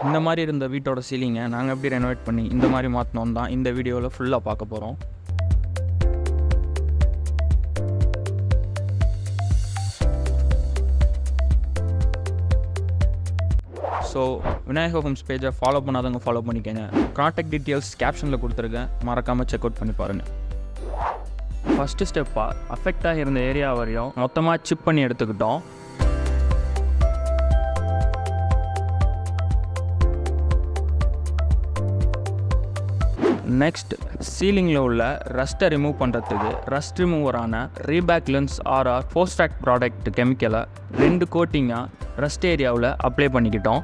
இந்த மாதிரி இருந்த வீட்டோட சீலிங்கை நாங்கள் எப்படி ரெனோவேட் பண்ணி இந்த மாதிரி மாற்றினோம் தான் இந்த வீடியோவில் ஃபுல்லாக பார்க்க போகிறோம். ஸோ விநாயகா ஹோம்ஸ் பேஜை ஃபாலோ பண்ணாதவங்க ஃபாலோ பண்ணிக்கோங்க. கான்டாக்ட் டீட்டெயில்ஸ் கேப்ஷனில் கொடுத்துருக்கேன், மறக்காமல் செக் அவுட் பண்ணி பாருங்கள். ஃபஸ்ட்டு ஸ்டெப்பாக அஃபெக்டாக இருந்த ஏரியா வரையும் மொத்தமாக சிப் பண்ணி எடுத்துக்கிட்டோம். நெக்ஸ்ட் சீலிங்கில் உள்ள ரஸ்ட்டை ரிமூவ் பண்ணுறதுக்கு ரஸ்ட் ரிமூவரான ரீபேக் லென்ஸ் ஆர்ஆர் போஸ்ட்ராக் ப்ராடக்ட் கெமிக்கலை 2 கோட்டிங்காக ரஸ்ட் ஏரியாவில் அப்ளை பண்ணிக்கிட்டோம்.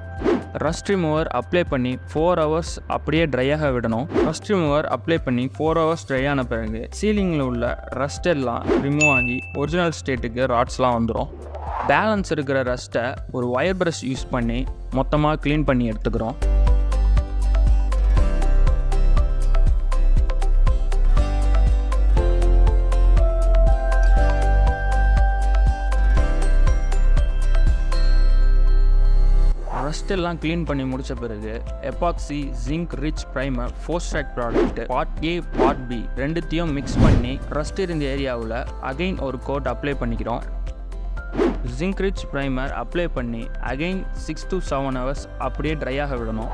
ரஸ்ட் ரிமூவர் அப்ளை பண்ணி 4 hours அப்படியே ட்ரையாக விடணும். ரஸ்ட் ரிமூவர் அப்ளை பண்ணி 4 hours ட்ரை ஆன பிறகு சீலிங்கில் உள்ள ரஸ்ட் எல்லாம் ரிமூவ் ஆகி ஒரிஜினல் ஸ்டேட்டுக்கு ராட்ஸ்லாம் வந்துடும். பேலன்ஸ் இருக்கிற ரஸ்ட்டை ஒரு ஒயர் ப்ரஷ் யூஸ் பண்ணி மொத்தமாக க்ளீன் பண்ணி எடுத்துக்கிறோம். ரஸ்ட் எல்லாம் க்ளீன் பண்ணி முடித்த பிறகு எபாக்சி ஜிங்க் ரிச் ப்ரைமர் போஸ்ட்ராக் product part A part B ரெண்டுத்தையும் மிக்ஸ் பண்ணி ரஸ்ட் இருந்த ஏரியாவில் அகைன் ஒரு கோட் அப்ளை பண்ணிக்கிறோம். ஜிங்க் ரிச் ப்ரைமர் அப்ளை பண்ணி அகைன் 6 to 7 hours அப்படியே ட்ரையாக விடணும்.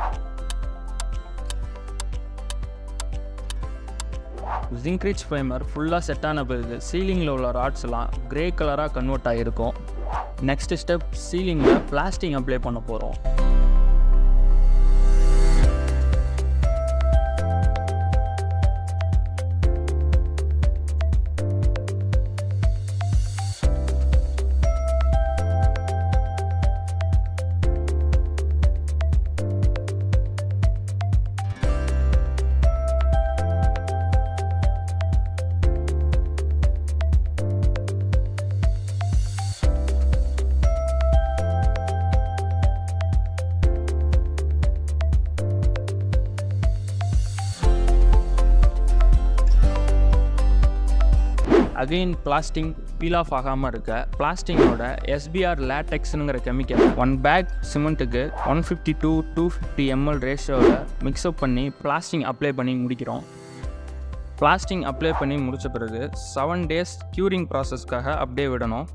ஜிங்க் ரிச் ப்ரைமர் ஃபுல்லாக செட் ஆன பிறகு சீலிங்கில் உள்ள ராட்ஸ் எல்லாம் கிரே கலராக கன்வெர்ட் ஆகிருக்கும். நெக்ஸ்ட் ஸ்டெப் சீலிங்கில் பிளாஸ்டிங் அப்ளை பண்ண போகிறோம். அகெயின் பிளாஸ்டிங் பீல் ஆஃப் ஆகாமல் இருக்க பிளாஸ்டிங்கோட எஸ்பிஆர் லேட்டெக்ஸுங்கிற கெமிக்கலை 1 பேக் சிமெண்ட்டுக்கு 150 to 250 ml ரேஷியோவில் மிக்ஸ்அப் பண்ணி பிளாஸ்டிங் அப்ளை பண்ணி முடிக்கிறோம். பிளாஸ்டிங் அப்ளை பண்ணி முடித்த பிறகு 7 days க்யூரிங் ப்ராசஸ்க்காக அப்படியே விடணும்.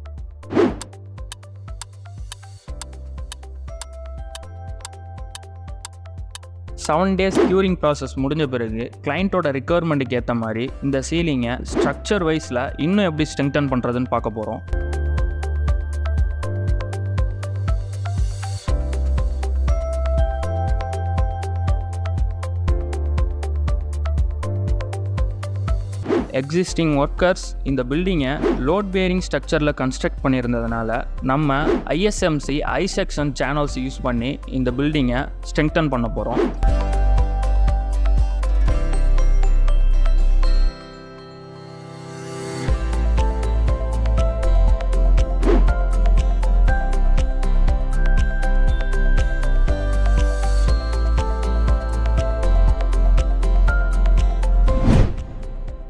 செவன் டேஸ் க்யூரிங் ப்ராசஸ் முடிஞ்ச பிறகு கிளைண்ட்டோட ரிக்குவயர்மெண்ட்டுக்கு ஏற்ற மாதிரி இந்த சீலிங்கை ஸ்ட்ரக்சர் வைஸில் இன்னும் எப்படி ஸ்ட்ரெங்தன் பண்ணுறதுன்னு பார்க்க போகிறோம். எக்ஸிஸ்டிங் ஒர்க்கர்ஸ் இந்த பில்டிங்கை லோட் பேரிங் ஸ்ட்ரக்சரில் கன்ஸ்ட்ரக்ட் பண்ணியிருந்ததுனால நம்ம ஐஎஸ்எம்சி ஐ செக்ஷன் சேனல்ஸ் யூஸ் பண்ணி இந்த பில்டிங்கை ஸ்ட்ரெங்தன் பண்ண போகிறோம்.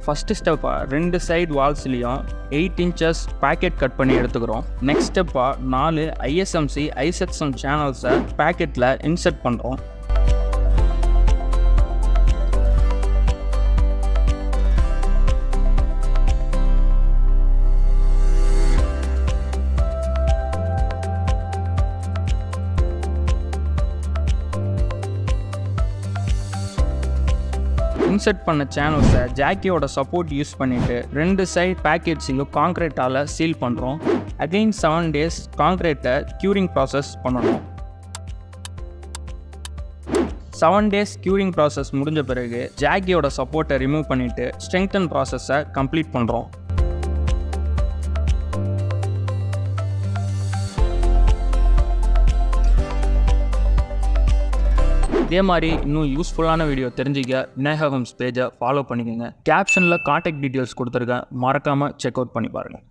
ஃபஸ்ட்டு ஸ்டெப்பாக 2 சைடு வால்ஸ்லேயும் 8 inches பேக்கெட் கட் பண்ணி எடுத்துக்கிறோம். நெக்ஸ்ட் ஸ்டெப்பாக 4 ஐஎஸ்எம்சி ஐ செக்ஷன் சேனல்ஸை பேக்கெட்டில் இன்சர்ட் பண்ணுறோம். இன்சர்ட் பண்ண சேனல்ஸை ஜாக்கியோட சப்போர்ட் யூஸ் பண்ணிவிட்டு 2 சைட் பேக்கெட்ஸையும் கான்க்ரீட்டால் சீல் பண்ணுறோம். அகெயின் 7 days கான்க்ரீட்டை க்யூரிங் ப்ராசஸ் பண்ணணும். 7 days க்யூரிங் ப்ராசஸ் முடிஞ்ச பிறகு ஜாக்கியோட சப்போர்ட்டை ரிமூவ் பண்ணிவிட்டு ஸ்ட்ரெங்தன் ப்ராசஸை கம்ப்ளீட் பண்ணுறோம். இதே மாதிரி இன்னும் யூஸ்ஃபுல்லான வீடியோ தெரிஞ்சிக்க விநாயகா ஹோம்ஸ் பேஜை ஃபாலோ பண்ணிக்கோங்க. கேப்ஷனில் கான்டாக்ட் டீட்டெயில்ஸ் கொடுத்துருக்கேன், மறக்காமல் செக் அவுட் பண்ணி பாருங்கள்.